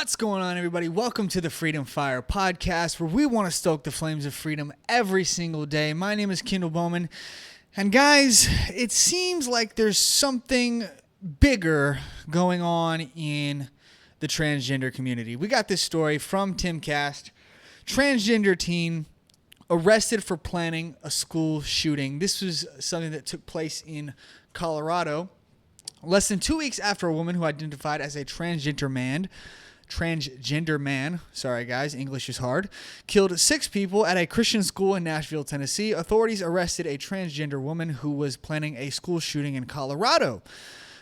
What's going on, everybody? Welcome to the Freedom Fire podcast, where we want to stoke the flames of freedom every single day. My name is Kendall Bowman, and guys, it seems like there's something bigger going on in the transgender community. We got this story from Timcast. Transgender teen arrested for planning a school shooting. This was something that took place in Colorado. Less than 2 weeks after a woman who identified as a transgender man, sorry guys, English is hard, killed 6 people at a Christian school in Nashville, Tennessee, authorities arrested a transgender woman who was planning a school shooting in Colorado.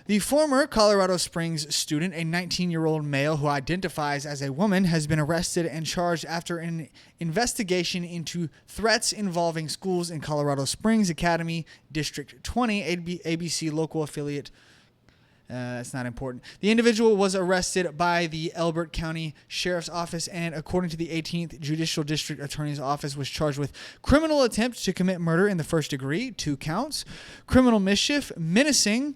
The former Colorado Springs student, a 19-year-old male who identifies as a woman, has been arrested and charged after an investigation into threats involving schools in Colorado Springs Academy, District 20, ABC local affiliate. That's not important. The individual was arrested by the Elbert County Sheriff's Office and, according to the 18th Judicial District Attorney's Office, was charged with criminal attempt to commit murder in the first degree, 2 counts, criminal mischief, menacing,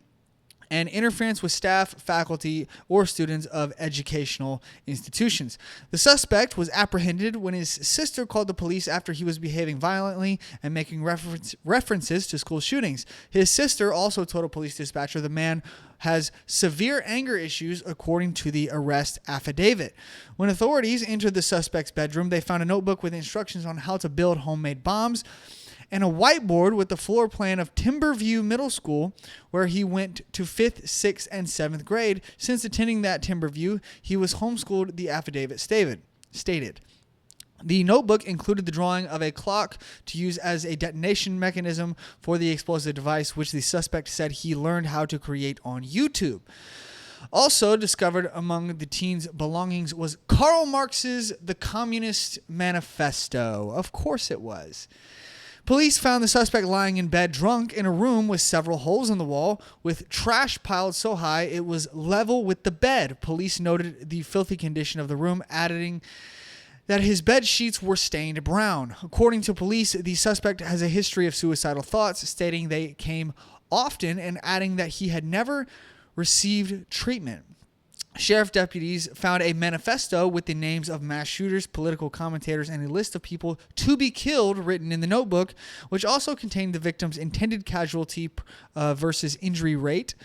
and interference with staff, faculty, or students of educational institutions. The suspect was apprehended when his sister called the police after he was behaving violently and making references to school shootings. His sister also told a police dispatcher the man has severe anger issues, according to the arrest affidavit. When authorities entered the suspect's bedroom, they found a notebook with instructions on how to build homemade bombs and a whiteboard with the floor plan of Timberview Middle School, where he went to 5th, 6th, and 7th grade. Since attending that Timberview, he was homeschooled, the affidavit stated. The notebook included the drawing of a clock to use as a detonation mechanism for the explosive device, which the suspect said he learned how to create on YouTube. Also discovered among the teen's belongings was Karl Marx's The Communist Manifesto. Of course it was. Police found the suspect lying in bed drunk in a room with several holes in the wall, with trash piled so high it was level with the bed. Police noted the filthy condition of the room, adding that his bed sheets were stained brown. According to police, the suspect has a history of suicidal thoughts, stating they came often, and adding that he had never received treatment. Sheriff deputies found a manifesto with the names of mass shooters, political commentators, and a list of people to be killed written in the notebook, which also contained the victim's intended casualty versus injury rate.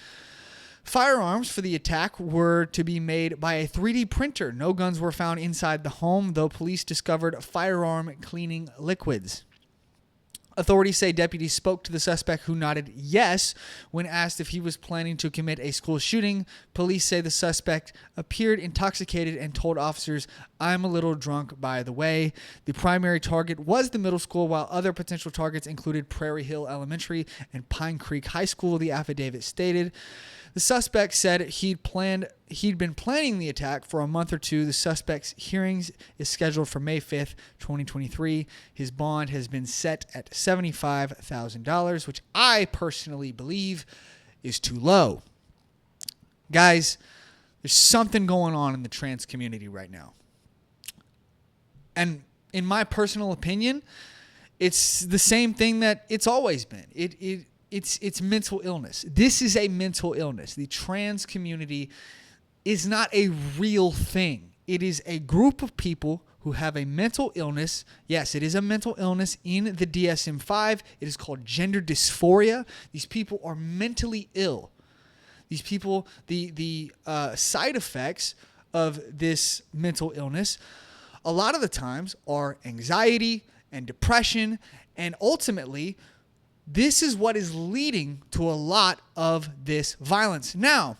Firearms for the attack were to be made by a 3D printer. No guns were found inside the home, though police discovered firearm cleaning liquids. Authorities say deputies spoke to the suspect, who nodded yes when asked if he was planning to commit a school shooting. Police say the suspect appeared intoxicated and told officers, "I'm a little drunk, by the way." The primary target was the middle school, while other potential targets included Prairie Hill Elementary and Pine Creek High School, the affidavit stated. The suspect said he'd been planning the attack for a month or two. The suspect's hearings is scheduled for May 5th, 2023. His bond has been set at $75,000, which I personally believe is too low. Guys, there's something going on in the trans community right now. And in my personal opinion, it's the same thing that it's always been. It's mental illness. This is a mental illness. The trans community is not a real thing. It is a group of people who have a mental illness. Yes, it is a mental illness in the DSM-5. It is called gender dysphoria. These people are mentally ill. These people, the side effects of this mental illness, a lot of the times are anxiety and depression, and ultimately, this is what is leading to a lot of this violence. Now,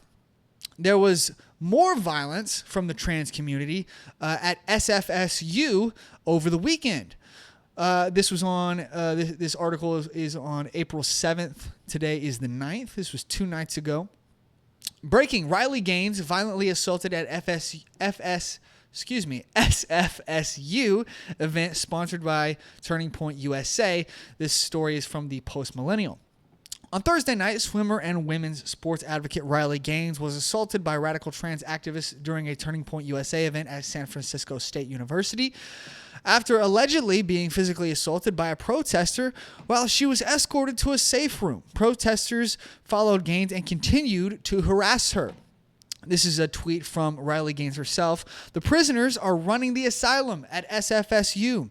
there was more violence from the trans community at SFSU over the weekend. This was on this article is on April 7th. Today is the 9th. This was 2 nights ago. Breaking: Riley Gaines violently assaulted at SFSU event sponsored by Turning Point USA. This story is from the Post Millennial. On Thursday night, swimmer and women's sports advocate Riley Gaines was assaulted by radical trans activists during a Turning Point USA event at San Francisco State University, after allegedly being physically assaulted by a protester while she was escorted to a safe room. Protesters followed Gaines and continued to harass her. This is a tweet from Riley Gaines herself. The prisoners are running the asylum at SFSU.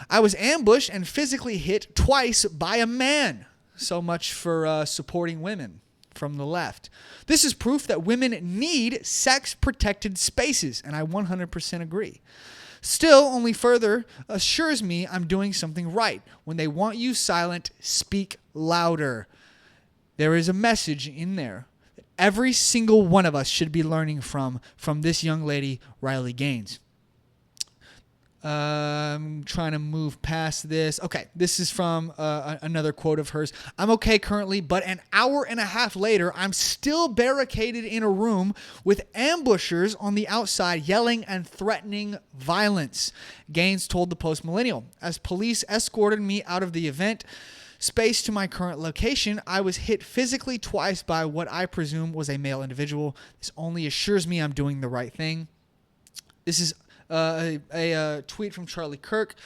I was ambushed and physically hit twice by a man. So much for supporting women from the left. This is proof that women need sex-protected spaces, and I 100% agree. Still, only further assures me I'm doing something right. When they want you silent, speak louder. There is a message in there that every single one of us should be learning from this young lady, Riley Gaines. I'm trying to move past this. Okay, this is from another quote of hers. I'm okay currently, but an hour and a half later, I'm still barricaded in a room with ambushers on the outside yelling and threatening violence, Gaines told the Post Millennial. As police escorted me out of the event space to my current location, I was hit physically twice by what I presume was a male individual. This only assures me I'm doing the right thing. This is a tweet from Charlie Kirk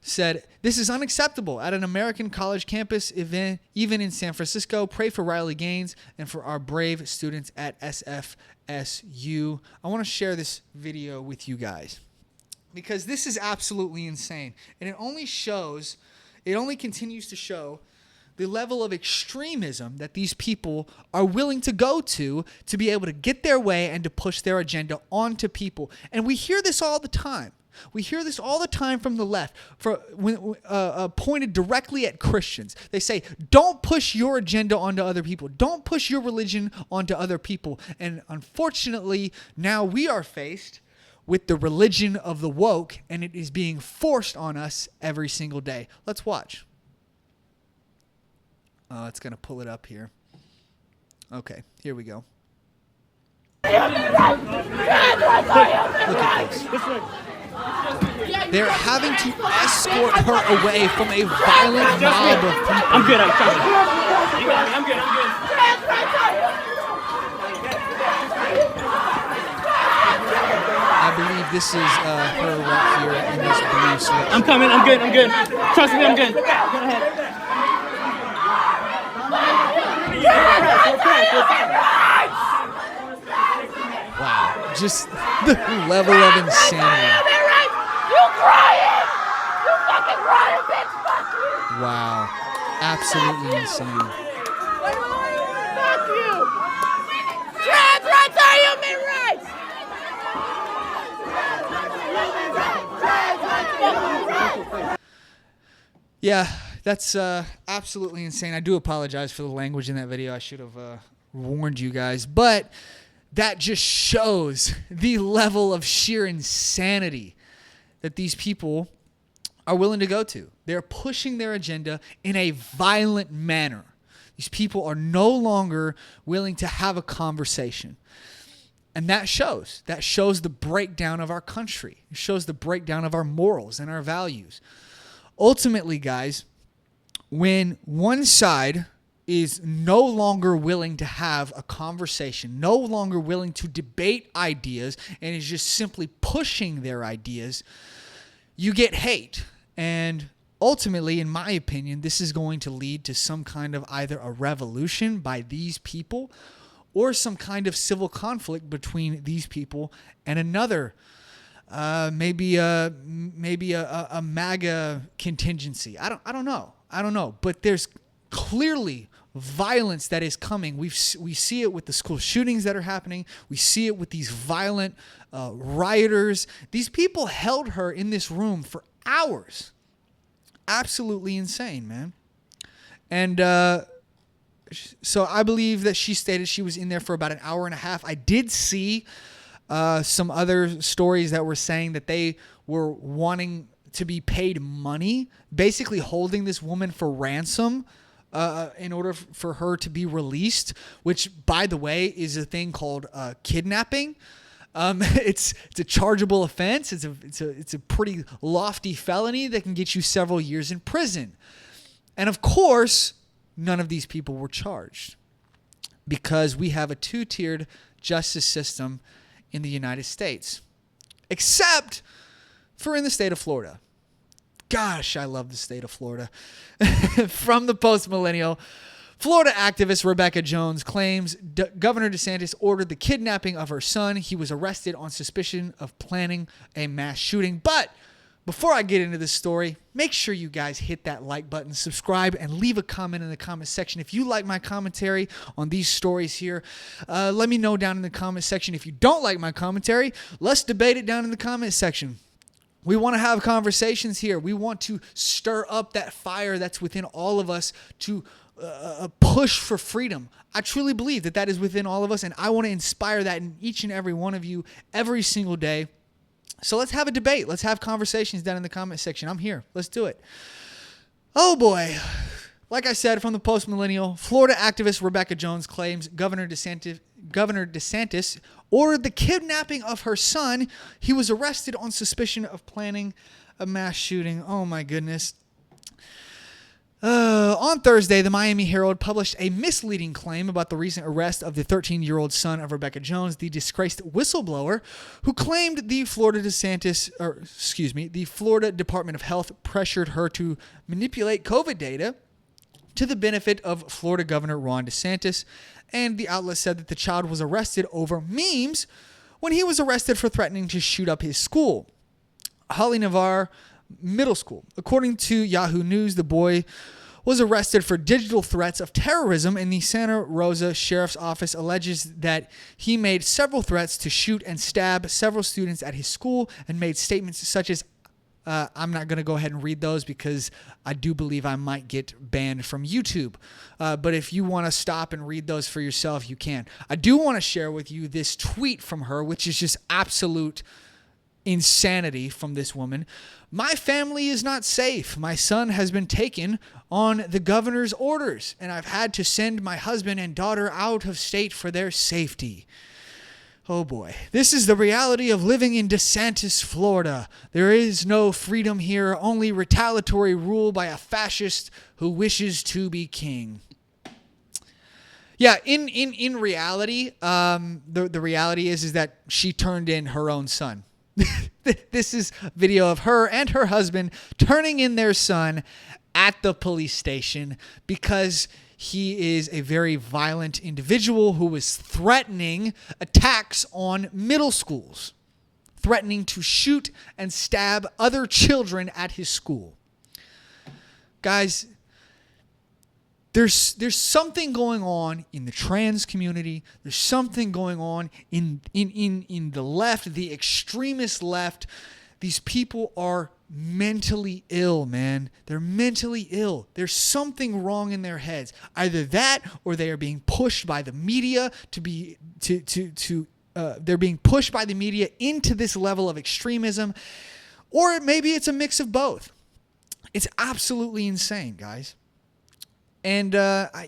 said, this is unacceptable at an American college campus event, even in San Francisco. Pray for Riley Gaines and for our brave students at SFSU. I want to share this video with you guys because this is absolutely insane. And it only continues to show the level of extremism that these people are willing to go to be able to get their way and to push their agenda onto people. And we hear this all the time. We hear this all the time from the left, pointed directly at Christians. They say, don't push your agenda onto other people. Don't push your religion onto other people. And unfortunately, now we are faced with the religion of the woke, and it is being forced on us every single day. Let's watch. It's going to pull it up here. Okay, here we go. Look at this. They're having to escort her away from a violent mob of people. I'm good. I'm good. I believe this is her right here in this blue sweatshirt. I'm coming. I'm good. Trust me, I'm good. Go ahead. Wow, just the level of insanity. You crying! You fucking crying, bitch! Fuck you! Wow, absolutely insane. Fuck you! Trans rights are human rights! Yeah, that's absolutely insane. I do apologize for the language in that video. I should have warned you guys. But that just shows the level of sheer insanity that these people are willing to go to. They're pushing their agenda in a violent manner. These people are no longer willing to have a conversation. And that shows. That shows the breakdown of our country. It shows the breakdown of our morals and our values. Ultimately, guys, when one side is no longer willing to have a conversation, no longer willing to debate ideas, and is just simply pushing their ideas, you get hate. And ultimately, in my opinion, this is going to lead to some kind of either a revolution by these people or some kind of civil conflict between these people and another, maybe a MAGA contingency. I don't know. But there's clearly violence that is coming. We see it with the school shootings that are happening. We see it with these violent rioters. These people held her in this room for hours. Absolutely insane, man. And so I believe that she stated she was in there for about an hour and a half. I did see some other stories that were saying that they were wanting to be paid money, basically holding this woman for ransom in order for her to be released, which, by the way, is a thing called kidnapping. It's a chargeable offense. It's a pretty lofty felony that can get you several years in prison. And of course, none of these people were charged because we have a two-tiered justice system in the United States, except for in the state of Florida. Gosh, I love the state of Florida. From the Post Millennial, Florida activist Rebecca Jones claims Governor DeSantis ordered the kidnapping of her son. He was arrested on suspicion of planning a mass shooting. But before I get into this story, make sure you guys hit that like button, subscribe, and leave a comment in the comment section. If you like my commentary on these stories here, let me know down in the comment section. If you don't like my commentary, let's debate it down in the comment section. We want to have conversations here. We want to stir up that fire that's within all of us to push for freedom. I truly believe that is within all of us, and I want to inspire that in each and every one of you every single day. So let's have a debate. Let's have conversations down in the comment section. I'm here. Let's do it. Oh boy. Like I said, from the Post-Millennial, Florida activist Rebecca Jones claims Governor DeSantis ordered the kidnapping of her son. He was arrested on suspicion of planning a mass shooting. Oh my goodness. On Thursday, the Miami Herald published a misleading claim about the recent arrest of the 13-year-old son of Rebecca Jones, the disgraced whistleblower who claimed the Florida Department of Health pressured her to manipulate COVID data to the benefit of Florida Governor Ron DeSantis. And the outlet said that the child was arrested over memes when he was arrested for threatening to shoot up his school, Holly Navarre Middle School. According to Yahoo News, the boy was arrested for digital threats of terrorism, and the Santa Rosa Sheriff's Office alleges that he made several threats to shoot and stab several students at his school and made statements such as, I'm not going to go ahead and read those because I do believe I might get banned from YouTube. But if you want to stop and read those for yourself, you can. I do want to share with you this tweet from her, which is just absolute insanity from this woman. My family is not safe. My son has been taken on the governor's orders, and I've had to send my husband and daughter out of state for their safety. Oh boy. This is the reality of living in DeSantis, Florida. There is no freedom here, only retaliatory rule by a fascist who wishes to be king. Yeah, in reality, the reality is that she turned in her own son. This is video of her and her husband turning in their son at the police station because he is a very violent individual who is threatening attacks on middle schools, threatening to shoot and stab other children at his school. Guys, there's something going on in the trans community. There's something going on in the left, the extremist left. These people are mentally ill, man. They're mentally ill. There's something wrong in their heads. Either that, or they are being pushed by the media they're being pushed by the media into this level of extremism, or maybe it's a mix of both. It's absolutely insane, guys. And I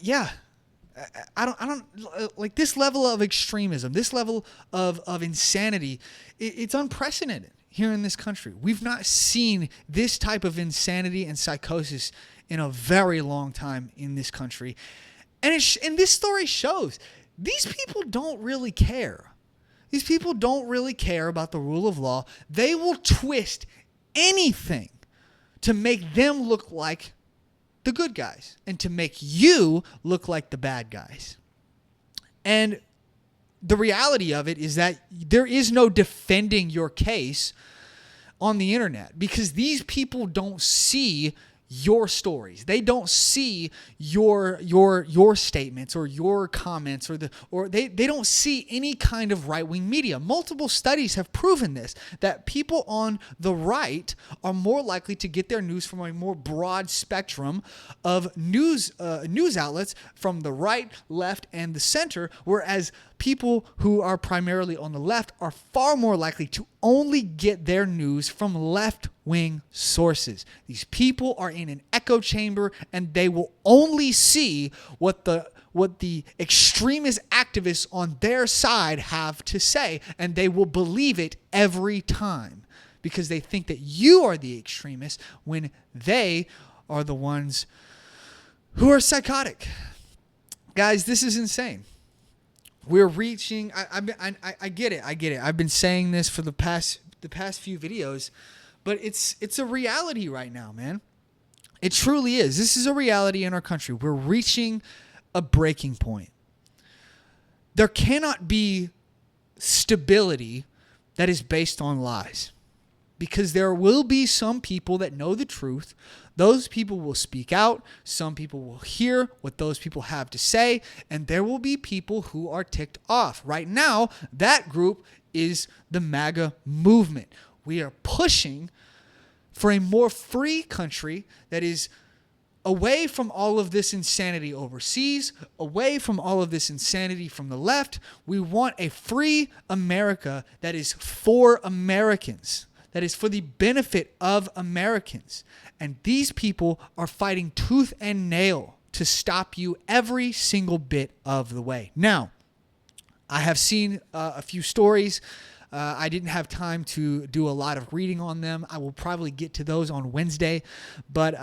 don't like this level of extremism, this level of insanity. It's unprecedented here in this country. We've not seen this type of insanity and psychosis in a very long time in this country. And this story shows these people don't really care. These people don't really care about the rule of law. They will twist anything to make them look like the good guys and to make you look like the bad guys. And the reality of it is that there is no defending your case on the internet because these people don't see your stories. They don't see your statements or your comments or they don't see any kind of right-wing media. Multiple studies have proven this, that people on the right are more likely to get their news from a more broad spectrum of news outlets from the right, left, and the center, whereas people who are primarily on the left are far more likely to only get their news from left-wing sources. These people are in an echo chamber, and they will only see what the extremist activists on their side have to say, and they will believe it every time because they think that you are the extremist when they are the ones who are psychotic. Guys, this is insane. We're reaching. I get it. I've been saying this for the past few videos, but it's a reality right now, man. It truly is. This is a reality in our country. We're reaching a breaking point. There cannot be stability that is based on lies, because there will be some people that know the truth. Those people will speak out. Some people will hear what those people have to say, and there will be people who are ticked off. Right now, that group is the MAGA movement. We are pushing for a more free country that is away from all of this insanity overseas, away from all of this insanity from the left. We want a free America that is for Americans, that is for the benefit of Americans. And these people are fighting tooth and nail to stop you every single bit of the way. Now, I have seen a few stories. I didn't have time to do a lot of reading on them. I will probably get to those on Wednesday. But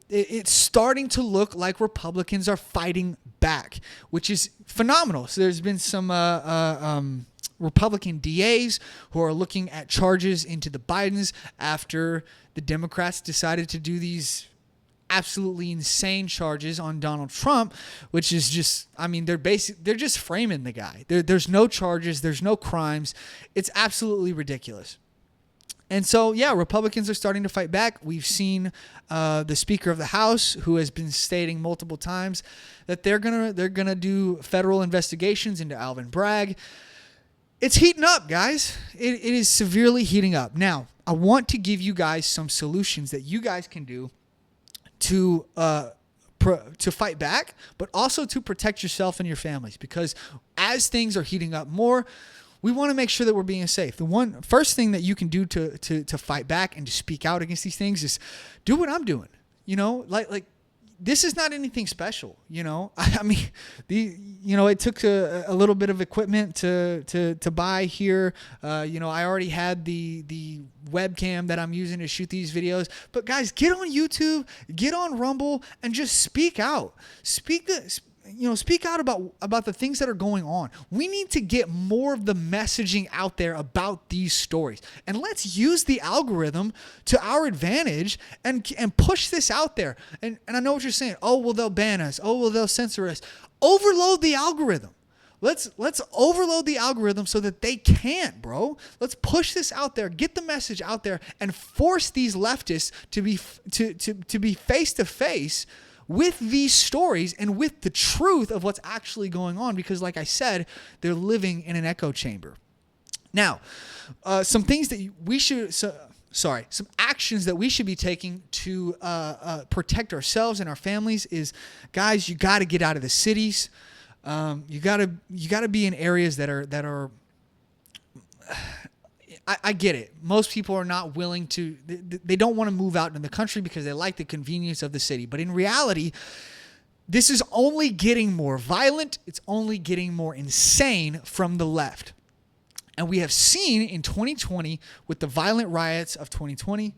it's starting to look like Republicans are fighting back, which is phenomenal. So there's been some Republican DAs who are looking at charges into the Bidens after the Democrats decided to do these absolutely insane charges on Donald Trump, which is just, I mean, they're just framing the guy. There's no charges, there's no crimes. It's absolutely ridiculous. And so, yeah, Republicans are starting to fight back. We've seen the Speaker of the House, who has been stating multiple times that they're gonna do federal investigations into Alvin Bragg. It's heating up, guys. It is severely heating up. Now, I want to give you guys some solutions that you guys can do to fight back, but also to protect yourself and your families. Because as things are heating up more, we want to make sure that we're being safe. The first thing that you can do to fight back and to speak out against these things is do what I'm doing. You know, like this is not anything special. You know, I mean, it took a little bit of equipment to buy here. I already had the webcam that I'm using to shoot these videos. But guys, get on YouTube, get on Rumble, and just speak out. Speak out about the things that are going on. We need to get more of the messaging out there about these stories. And let's use the algorithm to our advantage and push this out there. And I know what you're saying. Oh, well, they'll ban us. Oh, well, they'll censor us. Overload the algorithm. Let's overload the algorithm so that they can't, bro. Let's push this out there, get the message out there, and force these leftists to be face to face with these stories and with the truth of what's actually going on. Because, like I said, they're living in an echo chamber. Now, some things that we should. Some actions that we should be taking to protect ourselves and our families is, guys, you got to get out of the cities. You gotta be in areas that are. I get it. Most people are not willing to. They don't want to move out in the country because they like the convenience of the city. But in reality, this is only getting more violent. It's only getting more insane from the left. And we have seen in 2020 with the violent riots of 2020.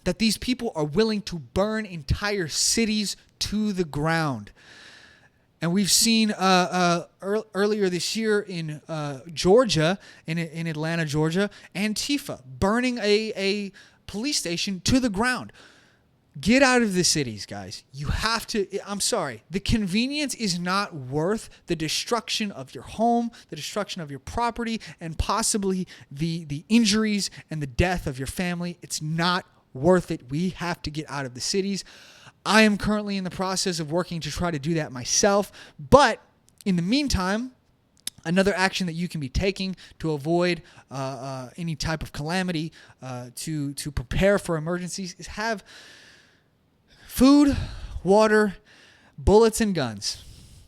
That these people are willing to burn entire cities to the ground. And we've seen earlier this year in Georgia, in Atlanta, Georgia, Antifa burning a police station to the ground. Get out of the cities, guys. You have to. I'm sorry. The convenience is not worth the destruction of your home, the destruction of your property, and possibly the injuries and the death of your family. It's not worth it. We have to get out of the cities. I am currently in the process of working to try to do that myself. But in the meantime, another action that you can be taking to avoid any type of calamity, to prepare for emergencies, is have food, water, bullets, and guns.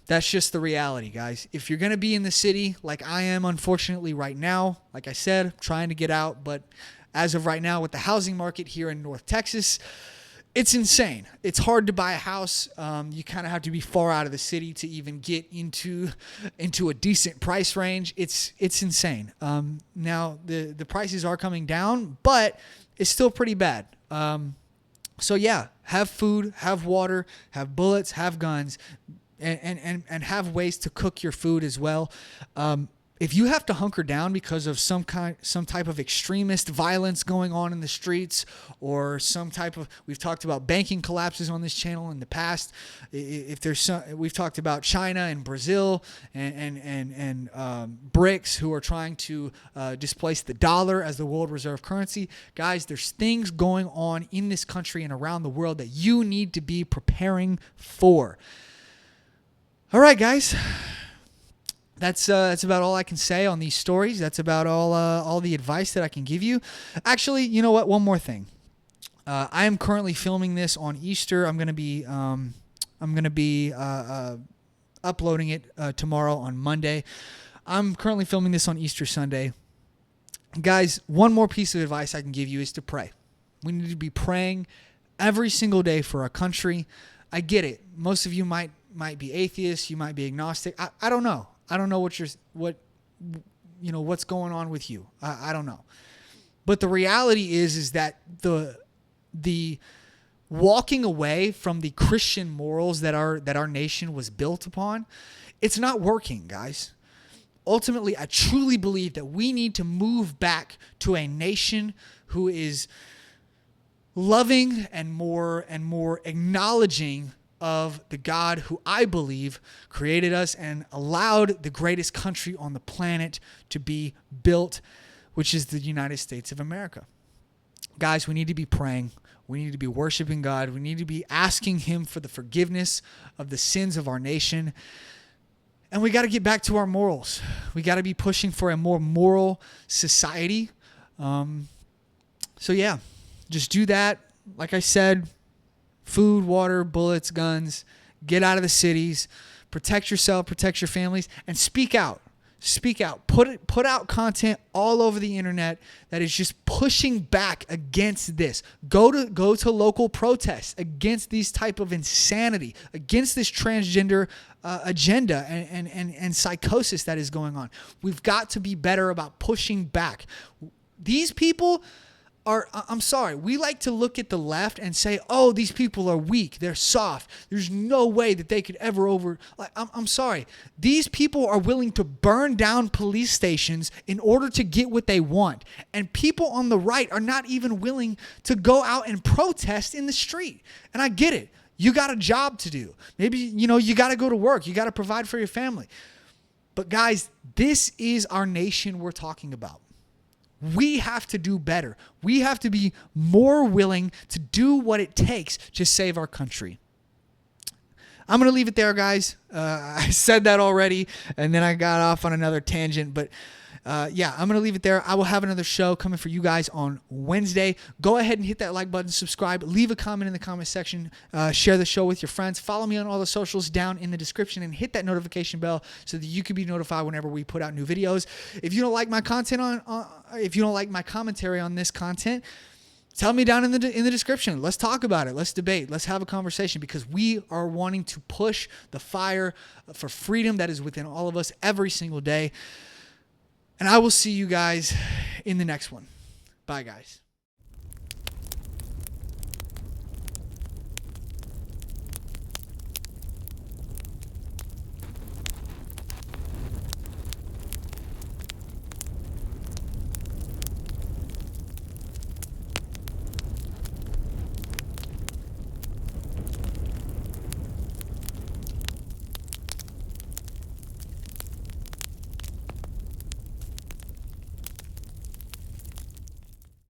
That's just the reality, guys. If you're going to be in the city like I am, unfortunately, right now, like I said, I'm trying to get out. But as of right now, with the housing market here in North Texas, it's insane. It's hard to buy a house. You kind of have to be far out of the city to even get into a decent price range. It's insane. Now the prices are coming down, but it's still pretty bad. So yeah, have food, have water, have bullets, have guns, and have ways to cook your food as well. if you have to hunker down because of some type of extremist violence going on in the streets, or some type of, we've talked about banking collapses on this channel in the past. If there's some, we've talked about China and Brazil and BRICS, who are trying to displace the dollar as the world reserve currency. Guys, there's things going on in this country and around the world that you need to be preparing for. All right, guys. That's about all I can say on these stories. That's about all the advice that I can give you. Actually, you know what? One more thing. I am currently filming this on Easter. I'm gonna be uploading it tomorrow on Monday. I'm currently filming this on Easter Sunday. Guys, one more piece of advice I can give you is to pray. We need to be praying every single day for our country. I get it. Most of you might be atheists. You might be agnostic. I don't know. I don't know what's going on with you. I don't know. But the reality is that the walking away from the Christian morals that our nation was built upon, it's not working, guys. Ultimately, I truly believe that we need to move back to a nation who is loving and more acknowledging of the God who I believe created us and allowed the greatest country on the planet to be built, which is the United States of America. Guys, we need to be praying. We need to be worshiping God. We need to be asking Him for the forgiveness of the sins of our nation. And we got to get back to our morals. We got to be pushing for a more moral society. So yeah, just do that. Like I said, food, water, bullets, guns, get out of the cities, protect yourself, protect your families, and speak out. Speak out. Put out content all over the internet that is just pushing back against this. Go to local protests against these type of insanity, against this transgender agenda and psychosis that is going on. We've got to be better about pushing back. These people I'm sorry, we like to look at the left and say, oh, these people are weak, they're soft, there's no way that they could ever I'm sorry. These people are willing to burn down police stations in order to get what they want. And people on the right are not even willing to go out and protest in the street. And I get it. You got a job to do. Maybe, you got to go to work. You got to provide for your family. But guys, this is our nation we're talking about. We have to do better. We have to be more willing to do what it takes to save our country. I'm going to leave it there, guys. I said that already, and then I got off on another tangent. But yeah, I'm going to leave it there. I will have another show coming for you guys on Wednesday. Go ahead and hit that like button, subscribe, leave a comment in the comment section, share the show with your friends. Follow me on all the socials down in the description, and hit that notification bell so that you can be notified whenever we put out new videos. If you don't like my content if you don't like my commentary on this content, tell me down in the description. Let's talk about it. Let's debate. Let's have a conversation, because we are wanting to push the fire for freedom that is within all of us every single day. And I will see you guys in the next one. Bye, guys.